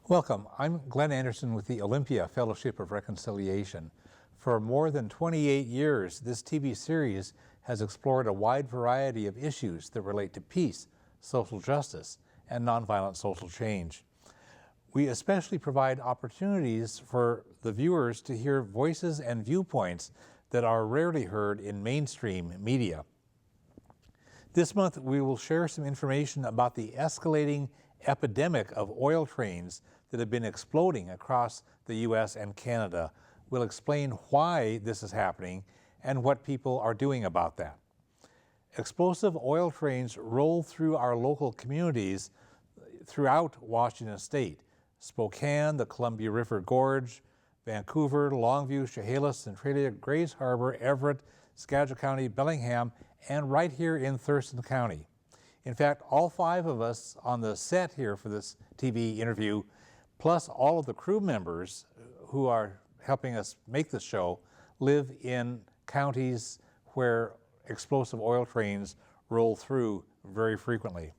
Welcome. I'm Glenn Anderson with the Olympia Fellowship of Reconciliation. For more than 28 years, this TV series has explored a wide variety of issues that relate to peace, social justice, and nonviolent social change. We especially provide opportunities for the viewers to hear voices and viewpoints that are rarely heard in mainstream media. This month, we will share some information about the escalating epidemic of oil trains that have been exploding across the U.S. and Canada. We'll explain why this is happening and what people are doing about that. Explosive oil trains roll through our local communities throughout Washington State. Spokane, the Columbia River Gorge, Vancouver, Longview, Chehalis, Centralia, Grays Harbor, Everett, Skagit County, Bellingham, and right here in Thurston County. In fact, all 5 of us on the set here for this TV interview, plus all of the crew members who are helping us make this show, live in counties where explosive oil trains roll through very frequently.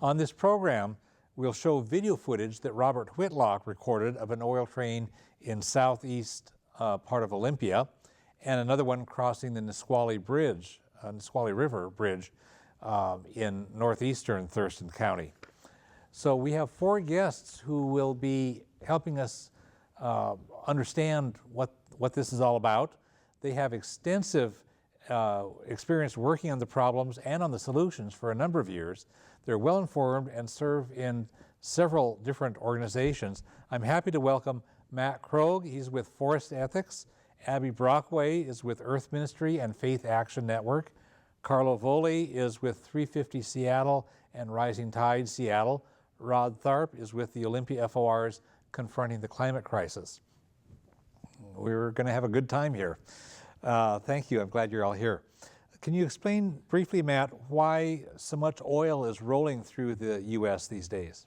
On this program, we'll show video footage that Robert Whitlock recorded of an oil train in southeast part of Olympia, and another one crossing the Nisqually River Bridge in northeastern Thurston County. So we have 4 guests who will be helping us understand what this is all about. They have extensive experience working on the problems and on the solutions for a number of years. They're well informed and serve in several different organizations. I'm happy to welcome Matt Krogh. He's with Forest Ethics. Abby Brockway is with Earth Ministry and Faith Action Network. Carlo Voli is with 350 Seattle and Rising Tide Seattle. Rod Tharp is with the Olympia FOR's Confronting the Climate Crisis. We're going to have a good time here. Thank you. I'm glad you're all here. Can you explain briefly, Matt, why so much oil is rolling through the U.S. these days?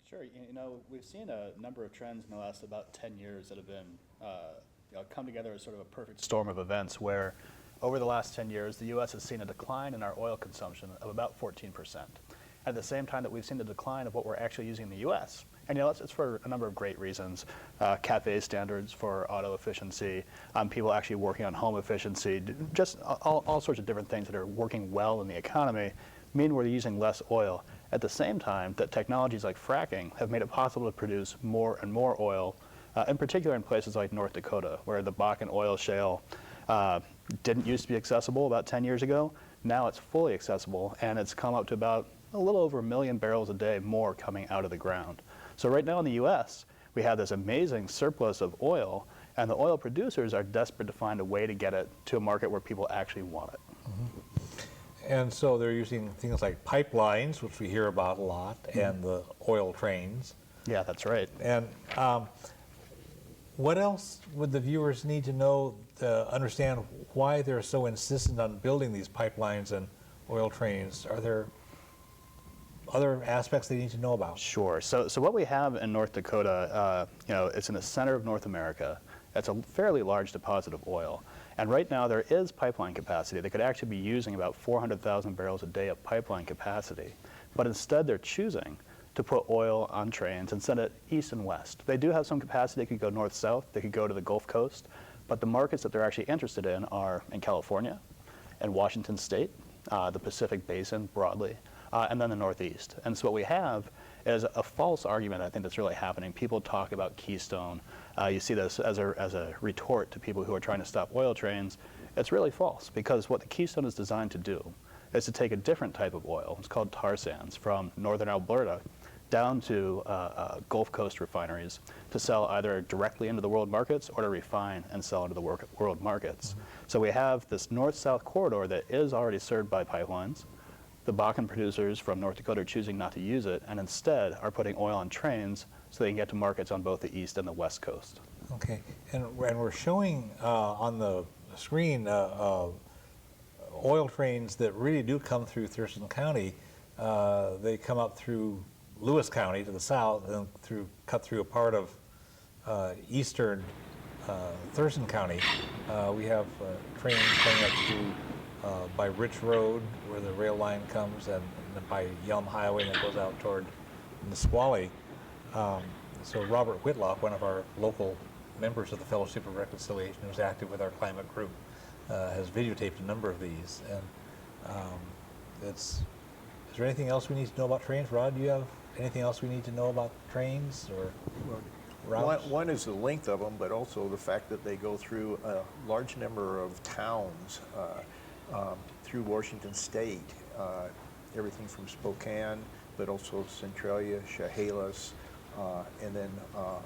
Sure. You know, we've seen a number of trends in the last about 10 years that have been come together as sort of a perfect storm of events where over the last 10 years, the U.S. has seen a decline in our oil consumption of about 14%. At the same time that we've seen the decline of what we're actually using in the U.S. And you know, it's for a number of great reasons. CAFE standards for auto efficiency, people actually working on home efficiency, just all sorts of different things that are working well in the economy mean we're using less oil. At the same time that technologies like fracking have made it possible to produce more and more oil, in particular in places like North Dakota, where the Bakken oil shale didn't used to be accessible about 10 years ago. Now it's fully accessible, and it's come up to about a little over 1 million barrels a day more coming out of the ground. So right now in the U.S., we have this amazing surplus of oil, and the oil producers are desperate to find a way to get it to a market where people actually want it. Mm-hmm. And so they're using things like pipelines, which we hear about a lot, and the oil trains. Yeah, that's right. And what else would the viewers need to know to understand why they're so insistent on building these pipelines and oil trains? Are there other aspects they need to know about? Sure. So what we have in North Dakota, you know, it's in the center of North America. It's a fairly large deposit of oil. And right now there is pipeline capacity. They could actually be using about 400,000 barrels a day of pipeline capacity. But instead they're choosing to put oil on trains and send it east and west. They do have some capacity. They could go north-south. They could go to the Gulf Coast. But the markets that they're actually interested in are in California and Washington State, the Pacific Basin broadly, and then the Northeast. And so what we have is a false argument, I think, that's really happening. People talk about Keystone. You see this as a retort to people who are trying to stop oil trains. It's really false, because what the Keystone is designed to do is to take a different type of oil. It's called tar sands from northern Alberta down to Gulf Coast refineries to sell either directly into the world markets or to refine and sell into the world markets. So we have this north-south corridor that is already served by pipelines. The Bakken producers from North Dakota are choosing not to use it and instead are putting oil on trains so they can get to markets on both the east and the west coast. Okay, and we're showing on the screen oil trains that really do come through Thurston County. They come up through Lewis County to the south and cut through a part of eastern Thurston County. We have trains coming up through by Rich Road, where the rail line comes, and by Yelm Highway that goes out toward Nisqually. So Robert Whitlock, one of our local members of the Fellowship of Reconciliation, who's active with our climate group, has videotaped a number of these. And is there anything else we need to know about trains? Rod, do you have anything else we need to know about trains or routes? One is the length of them, but also the fact that they go through a large number of towns through Washington State, everything from Spokane, but also Centralia, Chehalis, and then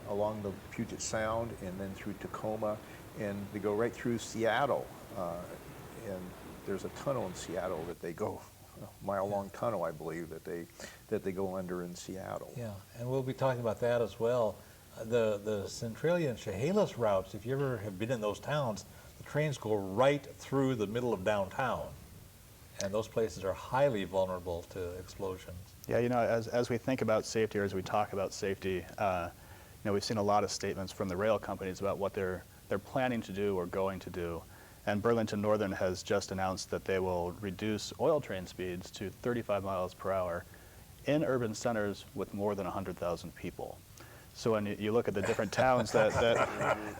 along the Puget Sound, and then through Tacoma, and they go right through Seattle. And there's a tunnel in Seattle that they go, a mile-long tunnel, I believe, that they go under in Seattle. Yeah, and we'll be talking about that as well. The Centralia and Chehalis routes, if you ever have been in those towns, the trains go right through the middle of downtown, and those places are highly vulnerable to explosions. Yeah, you know, as we think about safety, or as we talk about safety, you know, we've seen a lot of statements from the rail companies about what they're planning to do or going to do. And Burlington Northern has just announced that they will reduce oil train speeds to 35 miles per hour in urban centers with more than 100,000 people. So when you look at the different towns that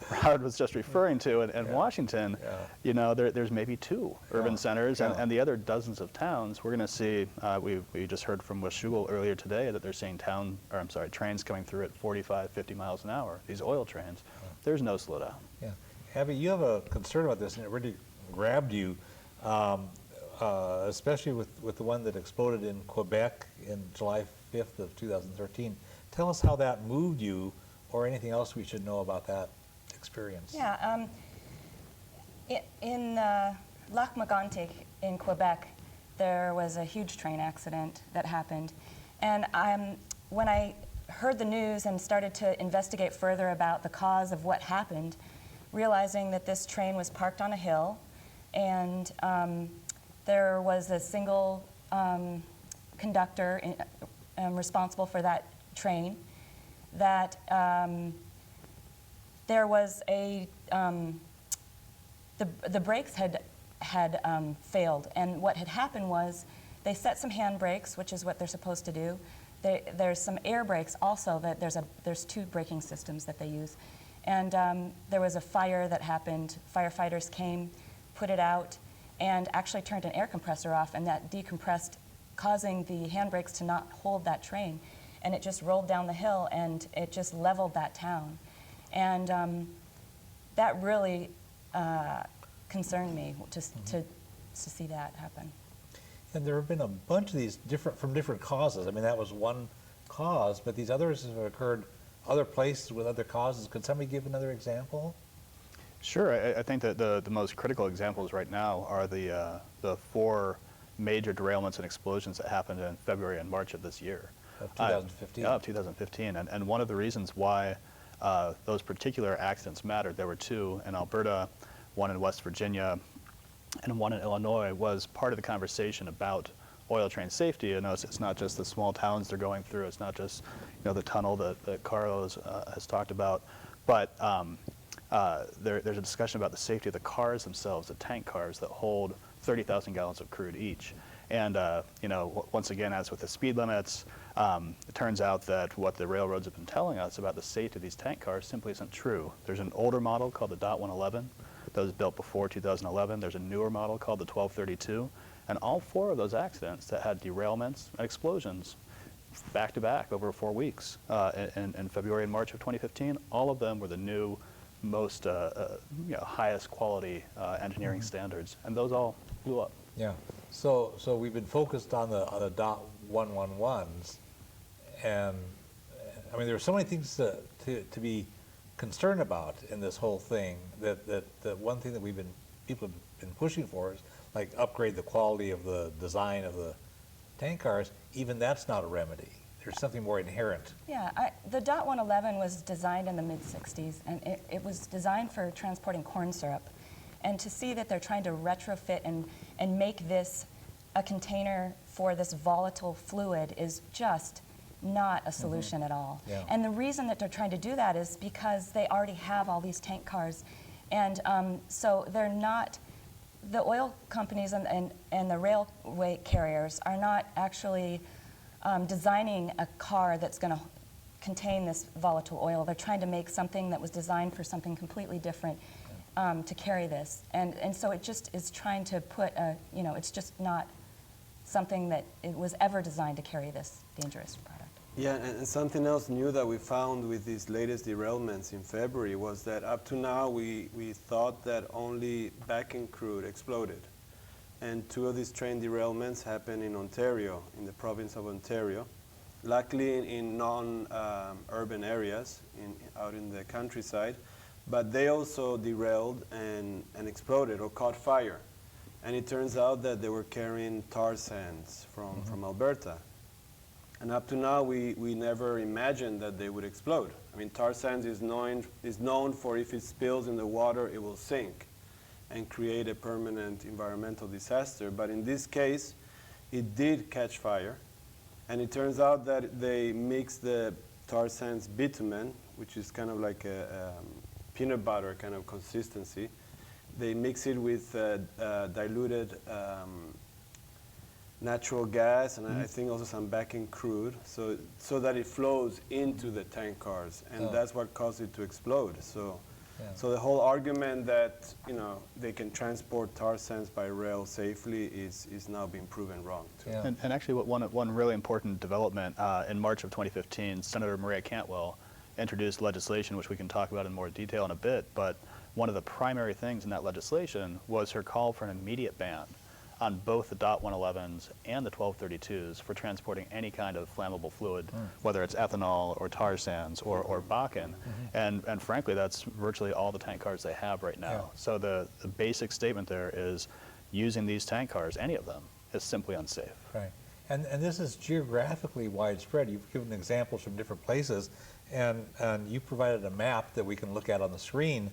Howard was just referring to in Washington, you know, there's maybe 2 urban centers, and the other dozens of towns, we're going to see, we just heard from Washougal earlier today that they're seeing trains coming through at 45, 50 miles an hour, these oil trains. There's no slowdown. Yeah. Abby, you have a concern about this, and it really grabbed you, especially with the one that exploded in Quebec in July 5th of 2013. Tell us how that moved you, or anything else we should know about that experience. Yeah, in Lac-Mégantic in Quebec, there was a huge train accident that happened. And when I heard the news and started to investigate further about the cause of what happened, realizing that this train was parked on a hill, and there was a single conductor responsible for that train, that there was the brakes had failed, and what had happened was they set some hand brakes, which is what they're supposed to do. There's some air brakes also, that there's 2 braking systems that they use. And there was a fire that happened. Firefighters came, put it out, and actually turned an air compressor off, and that decompressed, causing the handbrakes to not hold that train. And it just rolled down the hill, and it just leveled that town. And that really concerned me to see that happen. And there have been a bunch of these from different causes. I mean, that was one cause, but these others have occurred other places with other causes. Could somebody give another example? Sure. I think that the most critical examples right now are the 4 major derailments and explosions that happened in February and March of this year. Of 2015. Of 2015. And one of the reasons why those particular accidents mattered, there were 2 in Alberta, 1 in West Virginia, and 1 in Illinois, was part of the conversation about oil train safety. You know, it's not just the small towns they're going through, it's not just, you know, the tunnel that Carlos has talked about, but there's a discussion about the safety of the cars themselves, the tank cars that hold 30,000 gallons of crude each. And you know, once again, as with the speed limits, It turns out that what the railroads have been telling us about the safety of these tank cars simply isn't true. There's an older model called the DOT 111 that was built before 2011. There's a newer model called the 1232. And all 4 of those accidents that had derailments and explosions back to back over 4 weeks in February and March of 2015, all of them were the new, most highest quality engineering standards, and those all blew up. Yeah. So we've been focused on the DOT 111s, and I mean there are so many things to be concerned about in this whole thing. That one thing that people have been pushing for is like upgrade the quality of the design of the tank cars. Even that's not a remedy. There's something more inherent. Yeah, the DOT 111 was designed in the mid-60s, and it was designed for transporting corn syrup. And to see that they're trying to retrofit and make this a container for this volatile fluid is just not a solution at all. Yeah. And the reason that they're trying to do that is because they already have all these tank cars. And so they're not, the oil companies and the railway carriers are not actually designing a car that's going to contain this volatile oil. They're trying to make something that was designed for something completely different to carry this. And so it just is trying to put it's just not something that it was ever designed to carry this dangerous product. Yeah, and something else new that we found with these latest derailments in February was that up to now we thought that only backing crude exploded. And 2 of these train derailments happened in Ontario, in the province of Ontario. Luckily in non-urban areas, out in the countryside, but they also derailed and exploded or caught fire. And it turns out that they were carrying tar sands from Alberta. And up to now, we never imagined that they would explode. I mean, tar sands is known for if it spills in the water, it will sink and create a permanent environmental disaster. But in this case, it did catch fire. And it turns out that they mixed the tar sands bitumen, which is kind of like a peanut butter kind of consistency. They mix it with diluted natural gas, and I think also some backing crude, so that it flows into the tank cars, and that's what caused it to explode. So the whole argument that they can transport tar sands by rail safely is now being proven wrong too. Yeah. And actually, one really important development in March of 2015, Senator Maria Cantwell introduced legislation, which we can talk about in more detail in a bit. But one of the primary things in that legislation was her call for an immediate ban on both the DOT 111s and the 1232s for transporting any kind of flammable fluid, whether it's ethanol or tar sands or Bakken. And frankly, that's virtually all the tank cars they have right now. Yeah. So the basic statement there is using these tank cars, any of them, is simply unsafe. Right. And this is geographically widespread. You've given examples from different places, and you provided a map that we can look at on the screen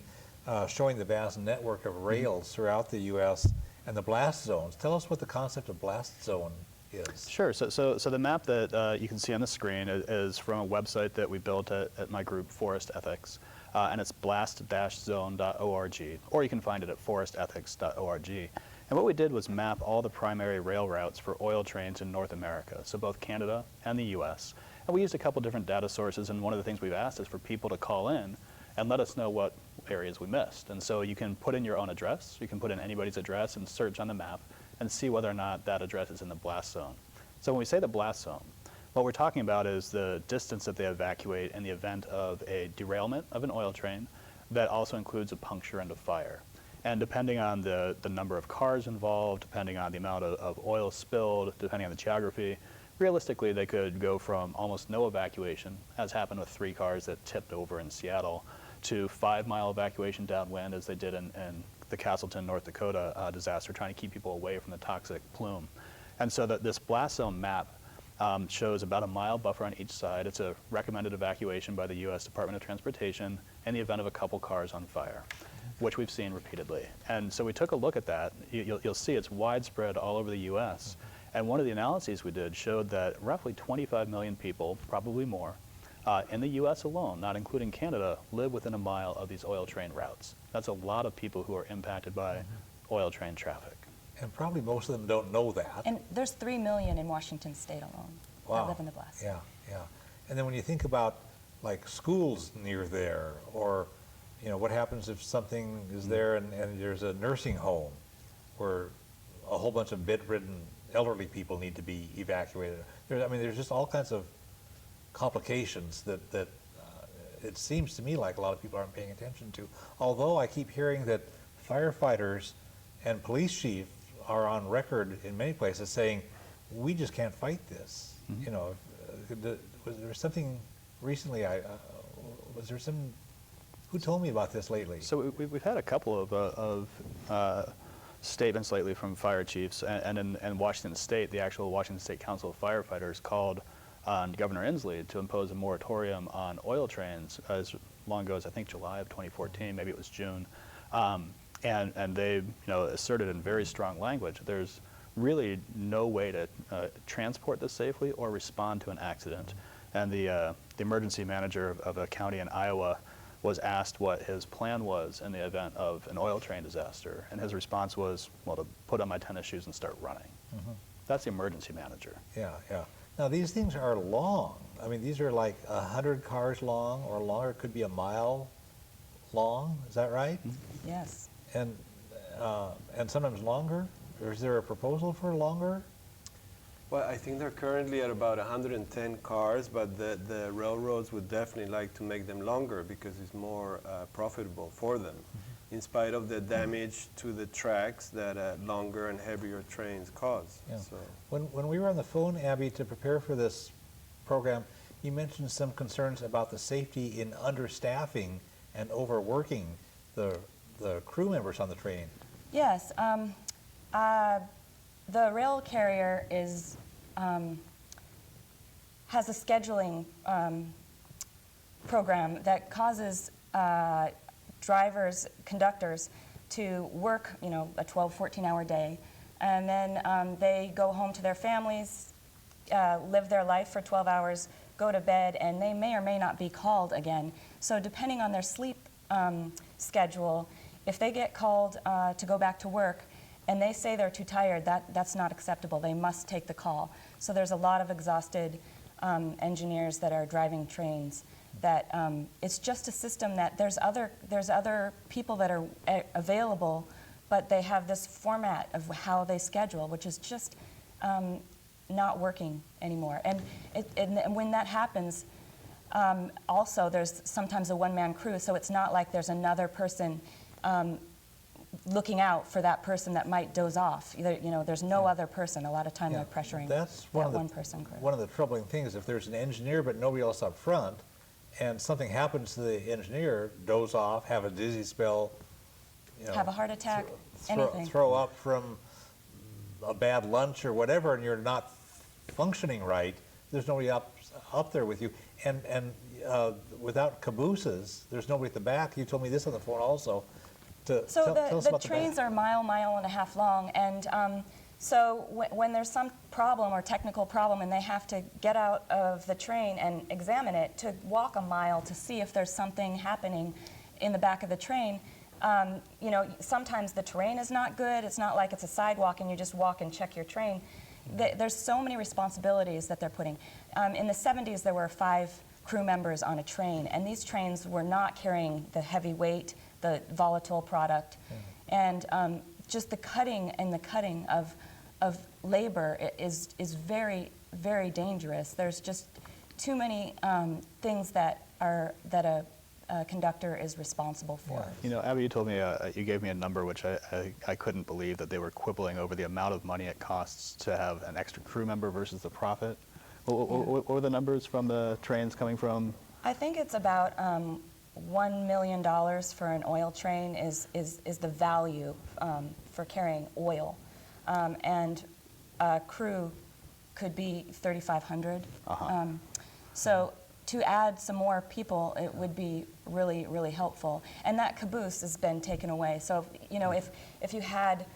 showing the vast network of rails throughout the U.S. and the blast zones. Tell us what the concept of blast zone is. Sure. So the map that you can see on the screen is from a website that we built at my group, Forest Ethics, and it's blast-zone.org, or you can find it at forestethics.org. And what we did was map all the primary rail routes for oil trains in North America, so both Canada and the U.S. And we used a couple different data sources, and one of the things we've asked is for people to call in and let us know what areas we missed. And so you can put in your own address, you can put in anybody's address and search on the map and see whether or not that address is in the blast zone. So when we say the blast zone, what we're talking about is the distance that they evacuate in the event of a derailment of an oil train that also includes a puncture and a fire. And depending on the number of cars involved, depending on the amount of oil spilled, depending on the geography, realistically they could go from almost no evacuation, as happened with 3 cars that tipped over in Seattle, to 5-mile evacuation downwind, as they did in the Castleton, North Dakota disaster, trying to keep people away from the toxic plume. And so this blast zone map shows about a mile buffer on each side. It's a recommended evacuation by the U.S. Department of Transportation in the event of a couple cars on fire, which we've seen repeatedly. And so we took a look at that. You'll see it's widespread all over the U.S. And one of the analyses we did showed that roughly 25 million people, probably more, in the U.S. alone, not including Canada, live within a mile of these oil train routes. That's a lot of people who are impacted by oil train traffic. And probably most of them don't know that. And there's 3 million in Washington state alone. Wow. live in the blast. Yeah, yeah. And then when you think about like schools near there, or what happens if something is there and there's a nursing home where a whole bunch of bedridden elderly people need to be evacuated. There's just all kinds of complications that it seems to me like a lot of people aren't paying attention to. Although I keep hearing that firefighters and police chiefs are on record in many places saying, we just can't fight this. Was there something recently, who told me about this lately? So we've had a couple of statements lately from fire chiefs, and in Washington State, the actual Washington State Council of Firefighters called on Governor Inslee to impose a moratorium on oil trains as long ago as I think July of 2014, maybe it was June, and they asserted in very strong language there's really no way to transport this safely or respond to an accident. And the emergency manager of a county in Iowa was asked what his plan was in the event of an oil train disaster, and his response was, well, to put on my tennis shoes and start running. That's the emergency manager. Yeah, yeah. Now these things are long. These are like 100 cars long or longer. It could be a mile long. Is that right? Yes. And sometimes longer? Or is there a proposal for longer? Well, I think they're currently at about 110 cars, but the railroads would definitely like to make them longer because it's more profitable for them, in spite of the damage to the tracks that longer and heavier trains cause. Yeah. So. When we were on the phone, Abby, to prepare for this program, you mentioned some concerns about the safety in understaffing and overworking the crew members on the train. Yes. The rail carrier has a scheduling program that causes drivers, conductors to work, a 12, 14-hour day, and then they go home to their families, live their life for 12 hours, go to bed, and they may or may not be called again. So depending on their sleep schedule, if they get called to go back to work, and they say they're too tired, that's not acceptable. They must take the call. So there's a lot of exhausted engineers that are driving trains. That it's just a system that there's other people that are available, but they have this format of how they schedule, which is just not working anymore. And when that happens, also there's sometimes a one-man crew, so it's not like there's another person looking out for that person that might doze off. There's no other person. A lot of time they're pressuring that one-person crew. One of the troubling things, if there's an engineer but nobody else up front, and something happens to the engineer, doze off, have a dizzy spell, have a heart attack, anything. Throw up from a bad lunch or whatever, and you're not functioning right, there's nobody up there with you. And without cabooses, there's nobody at the back. You told me this on the phone also. So the trains are mile and a half long, and so when there's some problem or technical problem and they have to get out of the train and examine it, to walk a mile to see if there's something happening in the back of the train, sometimes the terrain is not good. It's not like it's a sidewalk and you just walk and check your train. There's so many responsibilities that they're putting. In the 70s, there were 5 crew members on a train, and these trains were not carrying the heavy weight, the volatile product, and just the cutting of labor is very, very dangerous. There's just too many things that a conductor is responsible for. Abby, you told me, you gave me a number which I couldn't believe, that they were quibbling over the amount of money it costs to have an extra crew member versus the profit. What were the numbers from the trains coming from? I think it's about $1 million for an oil train is the value for carrying oil, and a crew could be 3,500. So to add some more people, it would be really, really helpful. And that caboose has been taken away. So if you had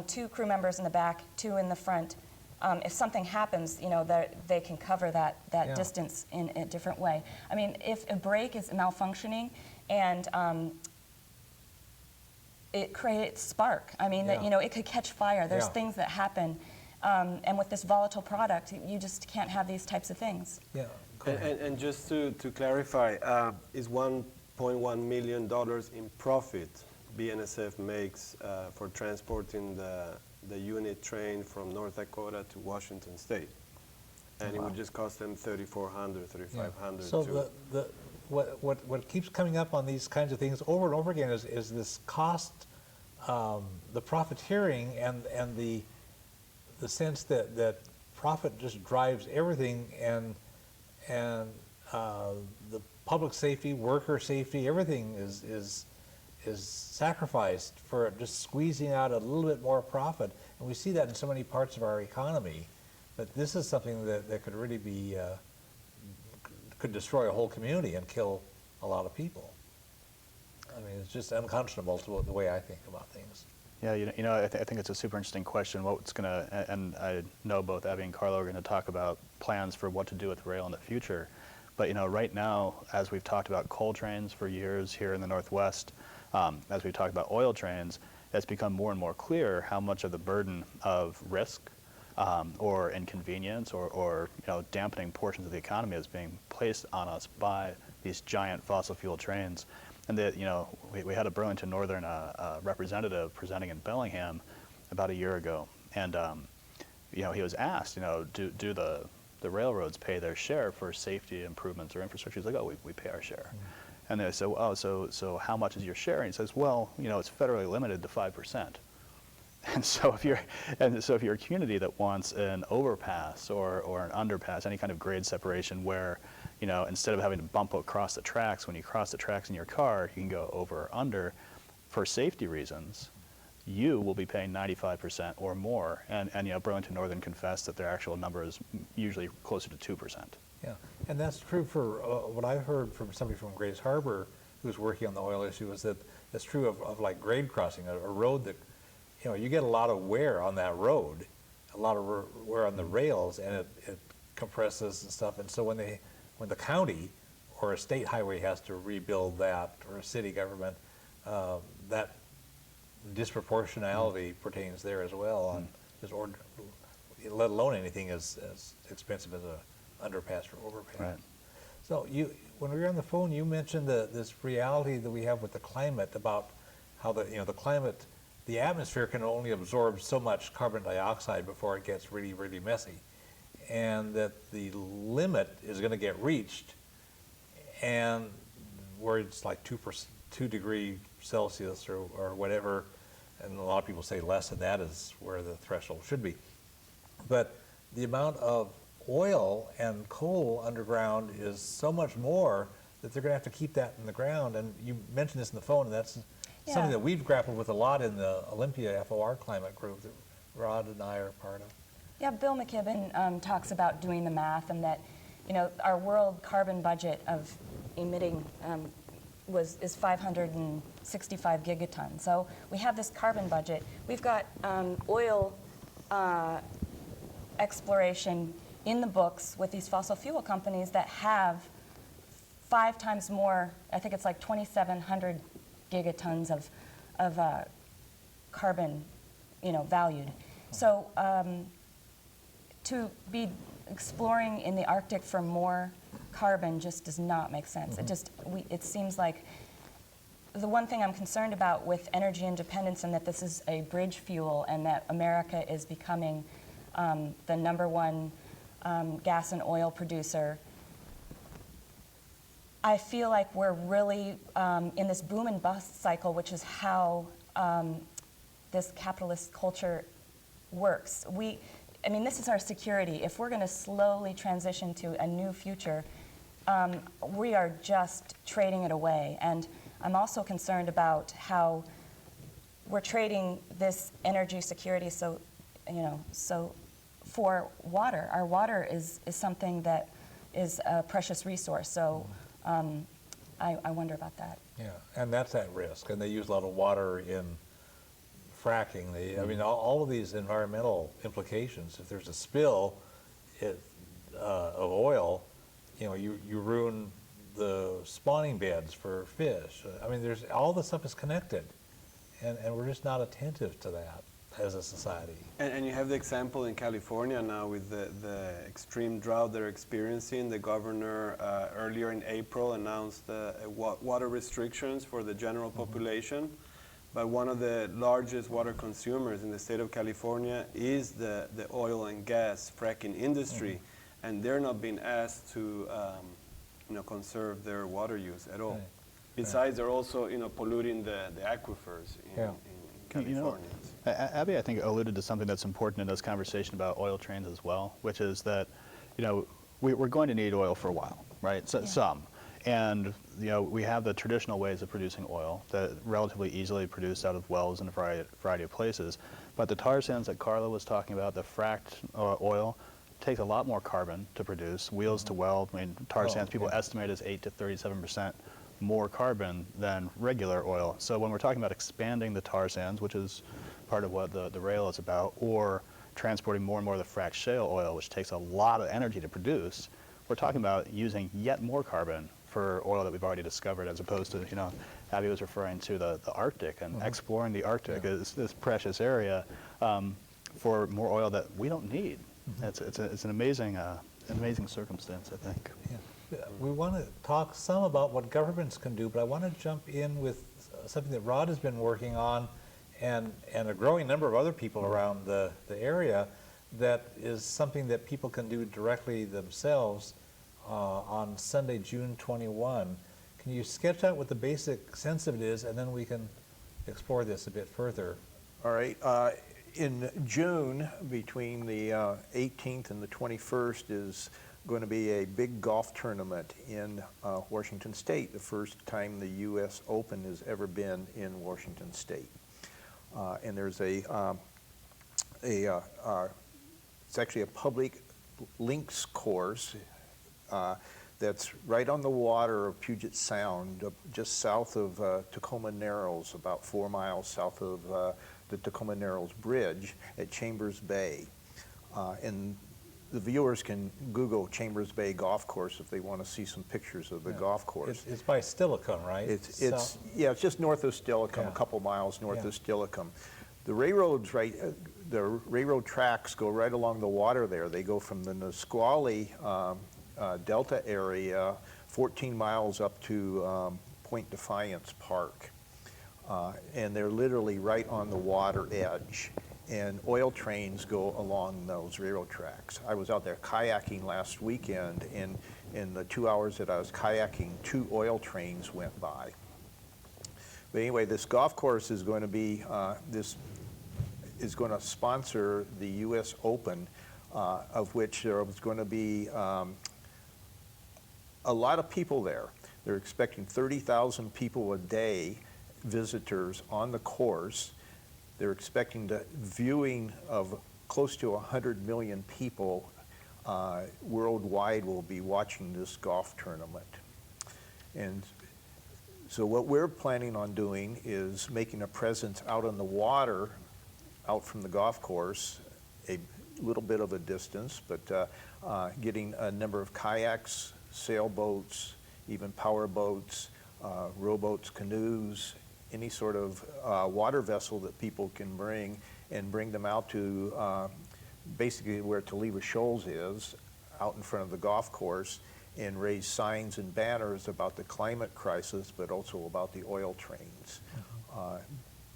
2 crew members in the back, 2 in the front, if something happens, they can cover that distance in a different way. I mean, if a brake is malfunctioning and it creates spark, I mean, it could catch fire. There's things that happen And with this volatile product, you just can't have these types of things. Yeah. Go ahead. And just to clarify, is $1.1 million in profit BNSF makes for transporting the unit train from North Dakota to Washington State. And it would just cost them $3,400, $3,500. So what keeps coming up on these kinds of things over and over again is this cost, the profiteering, and the sense that profit just drives everything, and the public safety, worker safety, everything is sacrificed for just squeezing out a little bit more profit. And we see that in so many parts of our economy. But this is something that could really be, could destroy a whole community and kill a lot of people. I mean, it's just unconscionable to the way I think about things. Yeah, I think it's a super interesting question. What's going to, and I know both Abby and Carlo are going to talk about plans for what to do with rail in the future. But right now, as we've talked about coal trains for years here in the Northwest, as we've talked about oil trains, it's become more and more clear how much of the burden of risk or inconvenience or dampening portions of the economy is being placed on us by these giant fossil fuel trains. And that we had a Burlington Northern representative presenting in Bellingham about a year ago, and he was asked, do the railroads pay their share for safety improvements or infrastructure? He's like, oh, we pay our share. Mm-hmm. And they said, oh, so how much is your share? And he says, well, it's federally limited to 5%. And so if you're a community that wants an overpass or an underpass, any kind of grade separation where, instead of having to bump across the tracks, when you cross the tracks in your car, you can go over or under, for safety reasons, you will be paying 95% or more. And Burlington Northern confessed that their actual number is usually closer to 2%. Yeah, and that's true for what I've heard from somebody from Grays Harbor who's working on the oil issue, is that it's true of like grade crossing, a road that, you get a lot of wear on that road, a lot of wear on the rails, and it compresses and stuff. And so when the county or a state highway has to rebuild that, or a city government, that disproportionality pertains there as well, on let alone anything as expensive as a underpass or overpass. Right. So when we were on the phone, you mentioned this reality that we have with the climate, about how the climate, the atmosphere can only absorb so much carbon dioxide before it gets really, really messy, and that the limit is going to get reached, and where it's like 2 degrees Celsius or whatever, and a lot of people say less than that is where the threshold should be. But the amount of oil and coal underground is so much more that they're going to have to keep that in the ground. And you mentioned this in the phone, and that's something that we've grappled with a lot in the Olympia FOR climate group that Rod and I are part of. Yeah, Bill McKibben talks about doing the math, and that our world carbon budget of emitting is 565 gigatons. So we have this carbon budget. We've got oil exploration in the books with these fossil fuel companies that have 5 times more. I think it's like 2,700 gigatons of carbon, valued. So to be exploring in the Arctic for more carbon just does not make sense. Mm-hmm. It seems like the one thing I'm concerned about with energy independence, and that this is a bridge fuel, and that America is becoming the #1 gas and oil producer. I feel like we're really in this boom and bust cycle, which is how this capitalist culture works. This is our security. If we're going to slowly transition to a new future, we are just trading it away. And I'm also concerned about how we're trading this energy security so for water. Our water is something that is a precious resource. So I wonder about that. Yeah, and that's at risk. And they use a lot of water in fracking. All of these environmental implications. If there's a spill of oil, you ruin the spawning beds for fish. There's all this stuff is connected, and we're just not attentive to that. as a society. And you have the example in California now with the extreme drought they're experiencing. The governor earlier in April announced water restrictions for the general population. But one of the largest water consumers in the state of California is the oil and gas fracking industry. And they're not being asked to conserve their water use at all. Right. Besides, they're also polluting the aquifers in California. Abby, I think, alluded to something that's important in this conversation about oil trains as well, which is that, we're going to need oil for a while, right? So, some. And, we have the traditional ways of producing oil that relatively easily produced out of wells in a variety of places. But the tar sands that Carla was talking about, the fracked oil, takes a lot more carbon to produce. Wheels to well, tar sands, people estimate is 8 to 37% more carbon than regular oil. So when we're talking about expanding the tar sands, which is part of what the rail is about, or transporting more and more of the fracked shale oil, which takes a lot of energy to produce, we're talking about using yet more carbon for oil that we've already discovered, as opposed to, Abby was referring to the Arctic, and exploring the Arctic is this precious area for more oil that we don't need. It's an amazing circumstance, I think. Yeah. We want to talk some about what governments can do, but I want to jump in with something that Rod has been working on, and a growing number of other people around the area, that is something that people can do directly themselves on Sunday, June 21. Can you sketch out what the basic sense of it is, and then we can explore this a bit further? All right. In June, between the 18th and the 21st, is going to be a big golf tournament in Washington State, the first time the U.S. Open has ever been in Washington State. And there's it's actually a public links course that's right on the water of Puget Sound, just south of Tacoma Narrows, about 4 miles south of the Tacoma Narrows Bridge at Chambers Bay. And the viewers can Google Chambers Bay Golf Course if they want to see some pictures of the golf course. It's by Steilacoom, right? It's just north of Steilacoom, a couple miles north of Steilacoom. The railroads, the railroad tracks go right along the water there. They go from the Nisqually Delta area, 14 miles up to Point Defiance Park. And they're literally right on the water edge. And oil trains go along those railroad tracks. I was out there kayaking last weekend, and in the 2 hours that I was kayaking, 2 oil trains went by. But anyway, this golf course is going to be, is going to sponsor the U.S. Open, of which there was going to be a lot of people there. They're expecting 30,000 people a day, visitors on the course. They're expecting viewing of close to 100 million people worldwide will be watching this golf tournament. And so what we're planning on doing is making a presence out on the water, out from the golf course, a little bit of a distance, but getting a number of kayaks, sailboats, even power boats, rowboats, canoes, any sort of water vessel that people can bring, and bring them out to basically where Taliba Shoals is, out in front of the golf course, and raise signs and banners about the climate crisis, but also about the oil trains.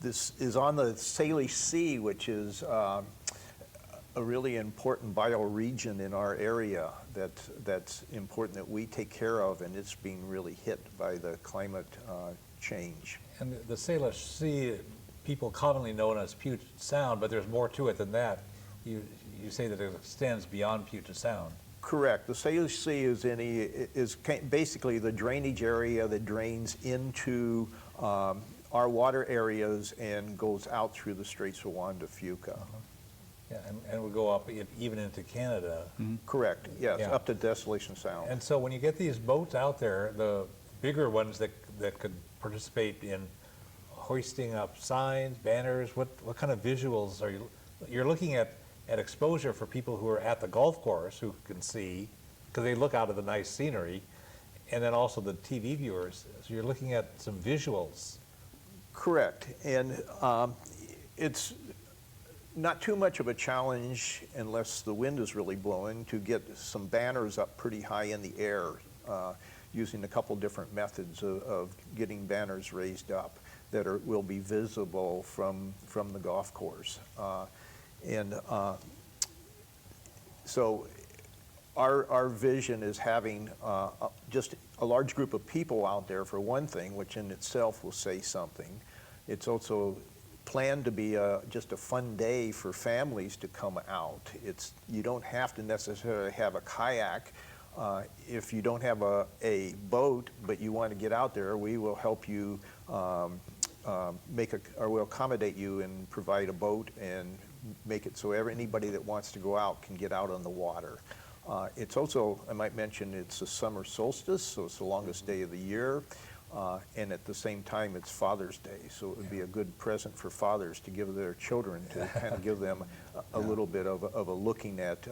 This is on the Salish Sea, which is a really important bioregion in our area that's important that we take care of, and it's being really hit by the climate change. And the Salish Sea, people commonly known as Puget Sound, but there's more to it than that. You say that it extends beyond Puget Sound. Correct. The Salish Sea is basically the drainage area that drains into our water areas and goes out through the Straits of Juan de Fuca. Yeah, and we go up even into Canada. Correct, yes, Yeah. up to Desolation Sound. And so when you get these boats out there, the bigger ones that could participate in hoisting up signs, banners, what kind of visuals are you're looking at exposure for people who are at the golf course who can see, because they look out at the nice scenery, and then also the TV viewers. So you're looking at some visuals. Correct, and it's not too much of a challenge unless the wind is really blowing to get some banners up pretty high in the air, using a couple different methods of getting banners raised up that will be visible from the golf course. So our vision is having just a large group of people out there for one thing, which in itself will say something. It's also planned to be just a fun day for families to come out. You don't have to necessarily have a kayak. If you don't have a boat, but you want to get out there, we will help you or we'll accommodate you and provide a boat and make it so anybody that wants to go out can get out on the water. It's also, I might mention, it's the summer solstice, so it's the longest day of the year. And at the same time, it's Father's Day, so it would be a good present for fathers to give their children, to kind of give them a little bit of a looking at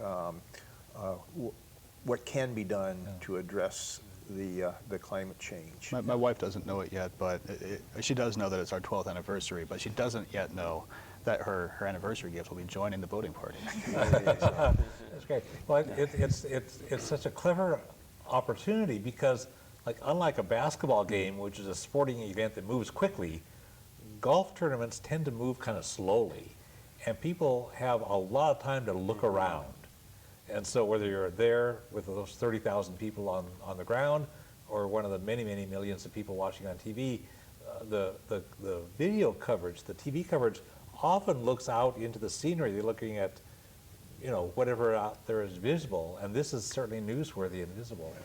what can be done to address the climate change. My wife doesn't know it yet, but she does know that it's our 12th anniversary, but she doesn't yet know that her anniversary gift will be joining the boating party. That's great. Well, it's such a clever opportunity because, like, unlike a basketball game, which is a sporting event that moves quickly, golf tournaments tend to move kind of slowly, and people have a lot of time to look around. And so whether you're there with those 30,000 people on the ground or one of the many, many millions of people watching on TV, the video coverage, the TV coverage often looks out into the scenery. They're looking at, whatever out there is visible, and this is certainly newsworthy and visible.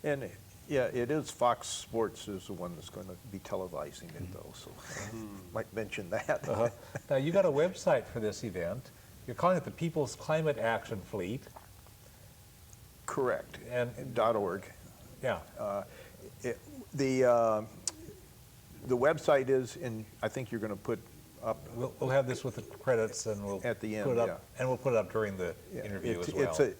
And yeah, it is. Fox Sports is the one that's going to be televising it, though, so might mention that. Now, you got a website for this event. You're calling it the People's Climate Action Fleet. Correct. And .org. Yeah. The website is, and I think you're going to put up. We'll have this with the credits, and we'll at the end, put it up, and we'll put it up during the interview as well.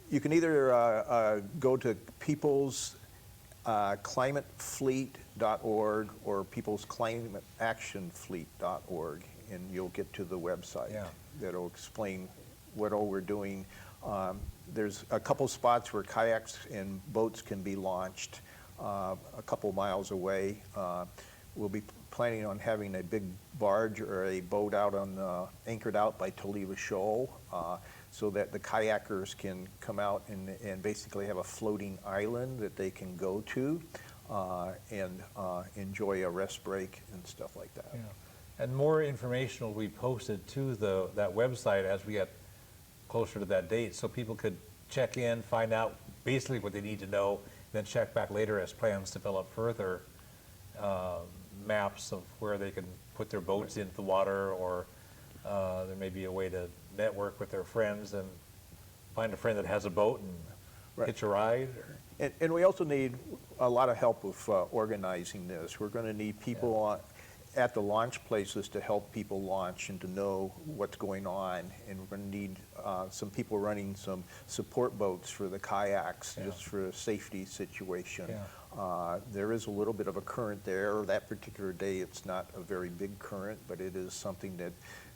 You can either go to peoplesclimatefleet.org or peoplesclimateactionfleet.org, and you'll get to the website. Yeah. That'll explain what all we're doing. There's a couple spots where kayaks and boats can be launched a couple miles away. We'll be planning on having a big barge or a boat out anchored out by Toliva Shoal, so that the kayakers can come out and basically have a floating island that they can go to and enjoy a rest break and stuff like that. Yeah. And more information will be posted to that website as we get closer to that date, so people could check in, find out basically what they need to know, then check back later as plans develop further, maps of where they can put their boats into the water, or there may be a way to network with their friends and find a friend that has a boat and hitch a ride. And we also need a lot of help with organizing this. We're going to need people at the launch places to help people launch and to know what's going on. And we're going to need some people running some support boats for the kayaks, just for a safety situation. Yeah. There is a little bit of a current there. That particular day, it's not a very big current, but it is something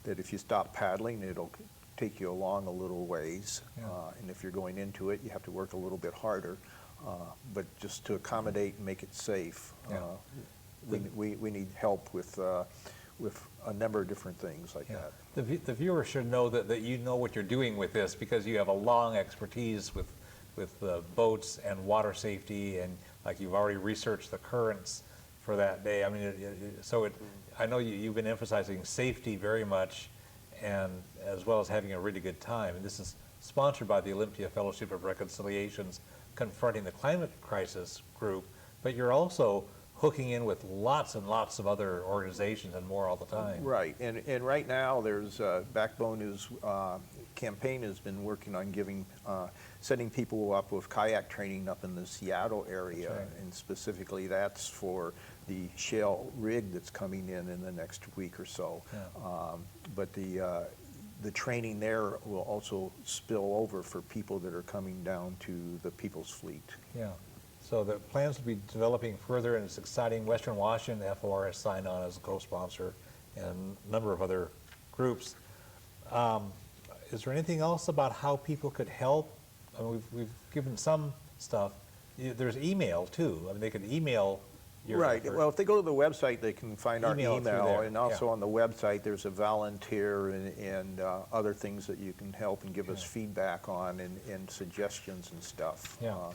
that if you stop paddling, it'll take you along a little ways. Yeah. And if you're going into it, you have to work a little bit harder. But just to accommodate and make it safe. Yeah. We need help with a number of different things like that. The viewer should know that you know what you're doing with this, because you have a long expertise with boats and water safety, and like you've already researched the currents for that day. I mean, I know you've been emphasizing safety very much, and as well as having a really good time. And this is sponsored by the Olympia Fellowship of Reconciliation's Confronting the Climate Crisis group, but you're also hooking in with lots and lots of other organizations and more all the time. Right, and right now there's Backbone campaign has been working on setting people up with kayak training up in the Seattle area, and specifically that's for the shale rig that's coming in the next week or so. Yeah. But the training there will also spill over for people that are coming down to the People's Fleet. Yeah. So the plans will be developing further, and it's exciting. Western Washington, FOR has signed on as a co-sponsor, and a number of other groups. Is there anything else about how people could help? I mean, we've given some stuff. There's email too. I mean, they could email your Right. effort. Well, if they go to the website, they can find our Email it through email, there, and also yeah. on the website, there's a volunteer and other things that you can help and give us feedback on and suggestions and stuff. Yeah.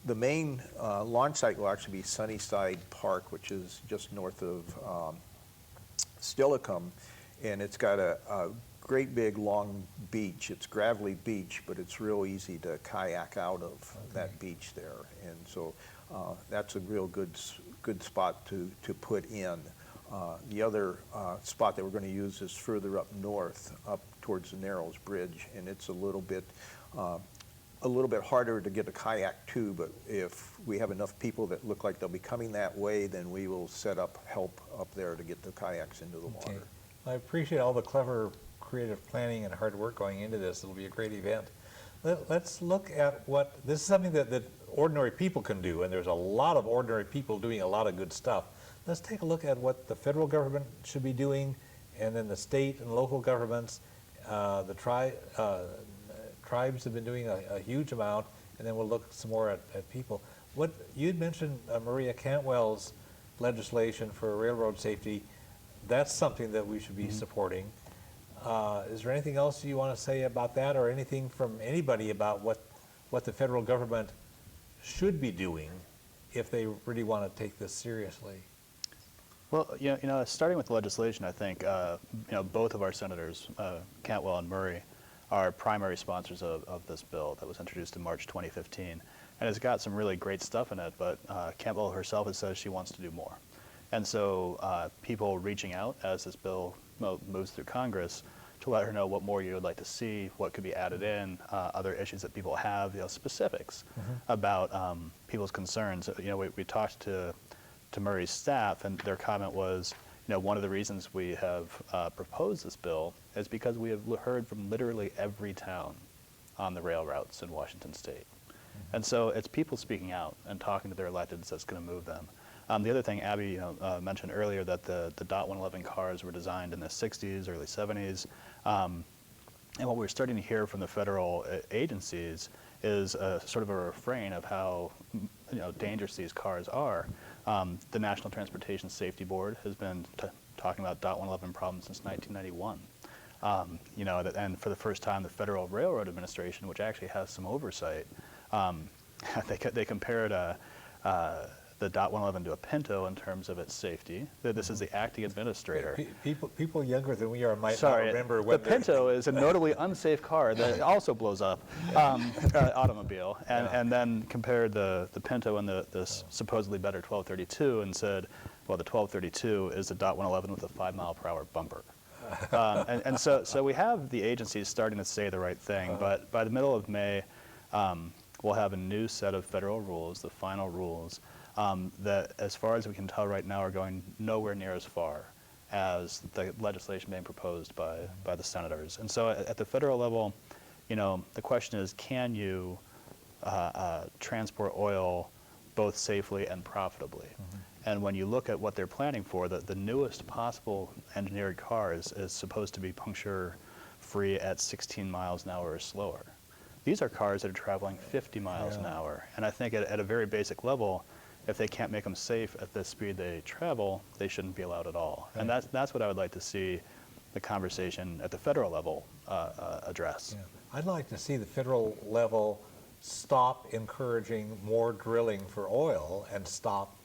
The main launch site will actually be Sunnyside Park, which is just north of Stillicum, and it's got a great big long beach. It's gravelly beach, but it's real easy to kayak out of that beach there, and so that's a real good spot to put in. The other spot that we're going to use is further up north, up towards the Narrows Bridge, and it's a little bit harder to get a kayak to, but if we have enough people that look like they'll be coming that way, then we will set up help up there to get the kayaks into the Okay. water. I appreciate all the clever, creative planning and hard work going into this. It'll be a great event. Let's look at what, this is something that ordinary people can do, and there's a lot of ordinary people doing a lot of good stuff. Let's take a look at what the federal government should be doing, and then the state and local governments, the tribes have been doing a huge amount, and then we'll look some more at people. What you'd mentioned, Maria Cantwell's legislation for railroad safety. That's something that we should be supporting. Is there anything else you want to say about that, or anything from anybody about what the federal government should be doing if they really want to take this seriously? Well, starting with the legislation, I think both of our senators, Cantwell and Murray, are primary sponsors of this bill that was introduced in March 2015, and it's got some really great stuff in it. But Cantwell herself has said she wants to do more, and so people reaching out as this bill moves through Congress to let her know what more you would like to see, what could be added in, other issues that people have, specifics about people's concerns. We talked to Murray's staff, and their comment was, one of the reasons we have proposed this bill is because we have heard from literally every town on the rail routes in Washington State. And so it's people speaking out and talking to their electeds that's going to move them. The other thing Abby mentioned earlier, that the DOT 111 cars were designed in the 60s, early 70s. And what we're starting to hear from the federal agencies is sort of a refrain of how dangerous these cars are. The National Transportation Safety Board has been talking about DOT 111 problems since 1991. And for the first time, the Federal Railroad Administration, which actually has some oversight, they compared the DOT 111 to a Pinto in terms of its safety. This is the acting administrator. People younger than we are might Sorry, not remember the when Pinto is a notably unsafe car that also blows up, automobile, and then compared the Pinto and the supposedly better 1232 and said, well, the 1232 is the DOT 111 with a 5-mile-per-hour bumper. And so we have the agencies starting to say the right thing, but by the middle of May, we'll have a new set of federal rules, the final rules, that, as far as we can tell right now, are going nowhere near as far as the legislation being proposed by the senators. And so at the federal level, the question is, can you transport oil both safely and profitably? And when you look at what they're planning for, the newest possible engineered car is supposed to be puncture-free at 16 miles an hour or slower. These are cars that are traveling 50 miles an hour. And I think at a very basic level, if they can't make them safe at the speed they travel, they shouldn't be allowed at all. Right. And that's what I would like to see the conversation at the federal level address. Yeah. I'd like to see the federal level stop encouraging more drilling for oil and stop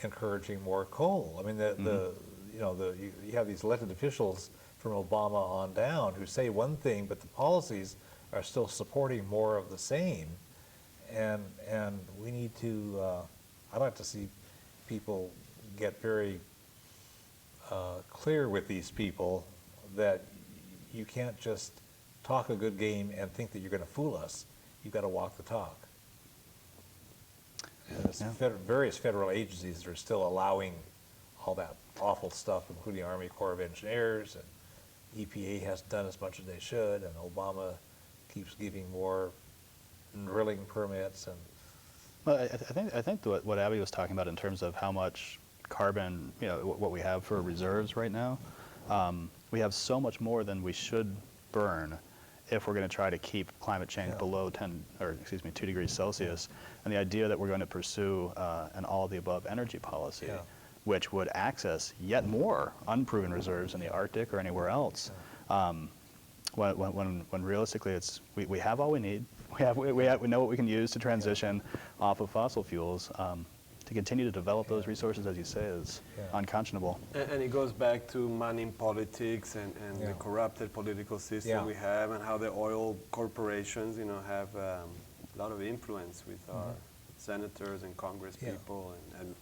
encouraging more coal. I mean, you have these elected officials from Obama on down who say one thing, but the policies are still supporting more of the same. And we need to, I'd like to see people get very clear with these people that you can't just talk a good game and think that you're going to fool us. You've got to walk the talk. And there's various federal agencies that are still allowing all that awful stuff, including Army Corps of Engineers, and EPA hasn't done as much as they should, and Obama keeps giving more drilling permits. And well, I think what Abby was talking about in terms of how much carbon, what we have for reserves right now, we have so much more than we should burn if we're going to try to keep climate change below 2 degrees Celsius. And the idea that we're going to pursue an all-of-the-above energy policy, which would access yet more unproven reserves in the Arctic or anywhere else, when realistically we have all we need. We know what we can use to transition off of fossil fuels. To continue to develop those resources, as you say, is unconscionable. And it goes back to money in politics and the corrupted political system we have, and how the oil corporations, have a lot of influence with our senators and Congress people and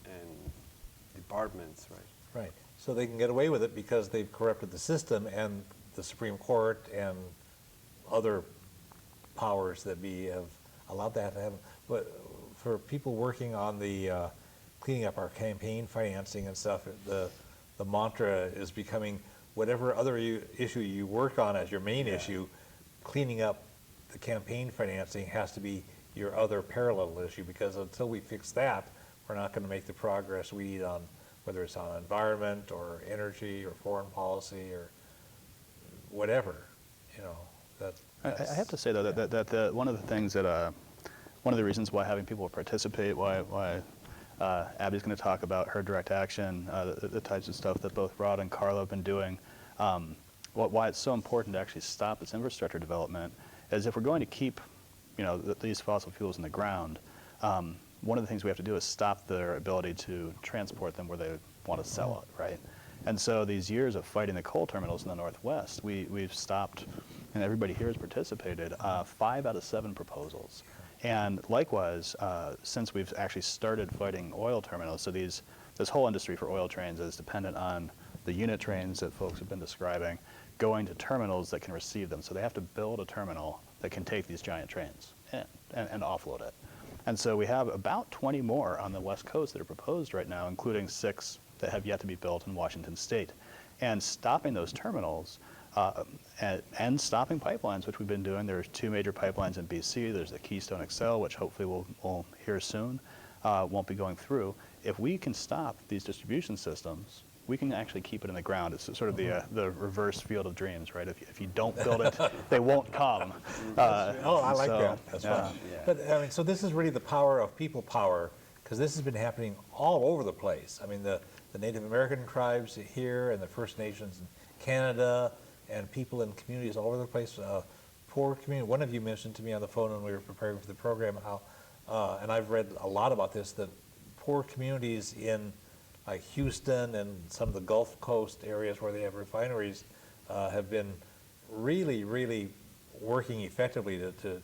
departments, right? Right. So they can get away with it because they've corrupted the system, and the Supreme Court and other powers that be have allowed that to happen. But for people working on the cleaning up our campaign financing and stuff, the mantra is becoming whatever other issue you work on as your main issue, cleaning up the campaign financing has to be your other parallel issue, because until we fix that, we're not going to make the progress we need on whether it's on environment or energy or foreign policy or whatever, I have to say though that one of the things that one of the reasons why having people participate, why Abby's going to talk about her direct action, the types of stuff that both Rod and Carla have been doing, why it's so important to actually stop this infrastructure development is if we're going to keep, these fossil fuels in the ground, one of the things we have to do is stop their ability to transport them where they want to sell it, right? And so these years of fighting the coal terminals in the Northwest, we've stopped, and everybody here has participated, 5 out of 7 proposals. And likewise, since we've actually started fighting oil terminals, so this whole industry for oil trains is dependent on the unit trains that folks have been describing going to terminals that can receive them. So they have to build a terminal that can take these giant trains and offload it. And so we have about 20 more on the West Coast that are proposed right now, including 6 that have yet to be built in Washington State. And stopping those terminals and stopping pipelines, which we've been doing. There's 2 major pipelines in BC. There's the Keystone XL, which hopefully we'll hear soon, won't be going through. If we can stop these distribution systems, we can actually keep it in the ground. It's sort of the reverse field of dreams, right? If you don't build it, they won't come. I like that. That's right. Yeah. But so this is really the power of people power, because this has been happening all over the place. I mean, the Native American tribes here and the First Nations in Canada and people in communities all over the place. Poor community. One of you mentioned to me on the phone when we were preparing for the program how, and I've read a lot about this, that poor communities in like Houston and some of the Gulf Coast areas where they have refineries have been really, really working effectively to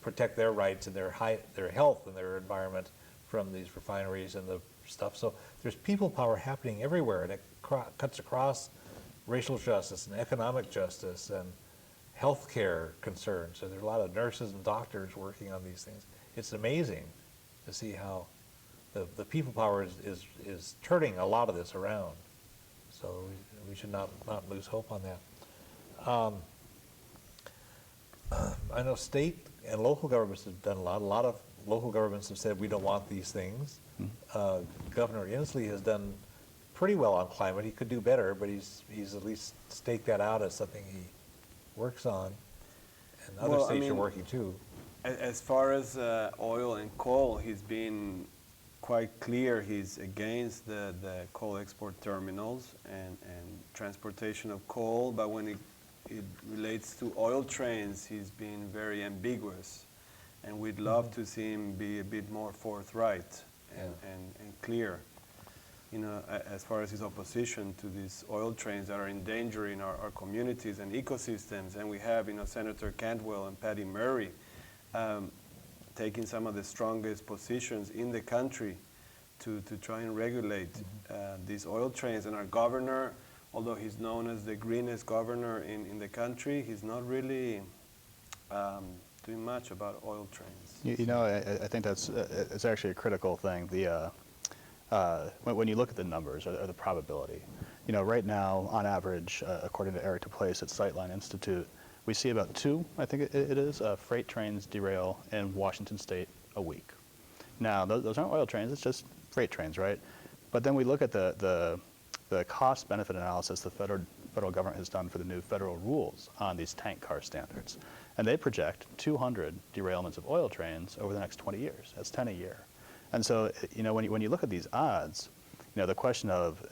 protect their rights and their health and their environment from these refineries and the stuff. So there's people power happening everywhere, and it cuts across racial justice and economic justice and healthcare concerns. So there's a lot of nurses and doctors working on these things. It's amazing to see how the people power is turning a lot of this around. So we should not lose hope on that. I know state and local governments have done a lot. A lot of local governments have said we don't want these things. Governor Inslee has done pretty well on climate. He could do better, but he's at least staked that out as something he works on. And other states are working too. As far as oil and coal, he's been quite clear. He's against the coal export terminals and transportation of coal, but when it relates to oil trains, he's been very ambiguous. And we'd love to see him be a bit more forthright and clear, as far as his opposition to these oil trains that are endangering our communities and ecosystems. And we have, Senator Cantwell and Patty Murray taking some of the strongest positions in the country to try and regulate these oil trains. And our governor, although he's known as the greenest governor in the country, he's not really doing much about oil trains. I think it's actually a critical thing. When you look at the numbers or the probability, right now, on average, according to Eric DePlace at Sightline Institute, we see about 2, I think it is, freight trains derail in Washington State a week. Now, those aren't oil trains, it's just freight trains, right? But then we look at the cost-benefit analysis the federal government has done for the new federal rules on these tank car standards. And they project 200 derailments of oil trains over the next 20 years. That's 10 a year. And so, you know, when you look at these odds, you know, the question of